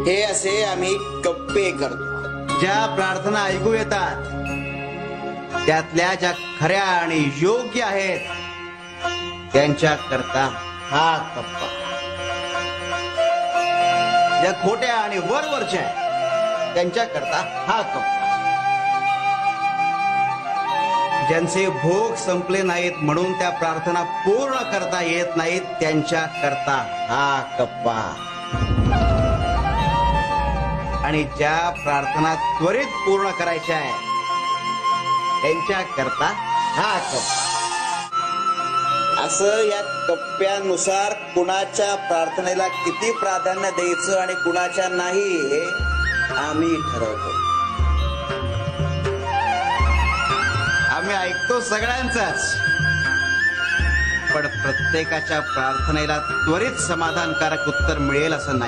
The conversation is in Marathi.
हे असे आम्ही कप्पे करतो. ज्या प्रार्थना ऐकू येतात त्यातल्या ज्या खऱ्या आणि योग्य आहेत त्यांच्या करता हा कप्पा. ज्या खोट्या आणि वरवरच्या आहेत त्यांच्या करता हा कप्पा. ज्यांचे भोग संपले नाहीत म्हणून त्या प्रार्थना पूर्ण करता येत नाहीत त्यांच्या करता हा कप्पा. आणि ज्या प्रार्थना त्वरित पूर्ण करायच्या आहेत त्यांच्या करता हा कप्पा. असं या कप्प्यानुसार कुणाच्या प्रार्थनेला किती प्राधान्य द्यायचं आणि कुणाच्या नाही हे आम्ही ठरवतो. आम्ही ऐकतो सगळ्यांचाच, पण प्रत्येकाच्या प्रार्थनेला त्वरित समाधानकारक उत्तर मिळेल असं नाही.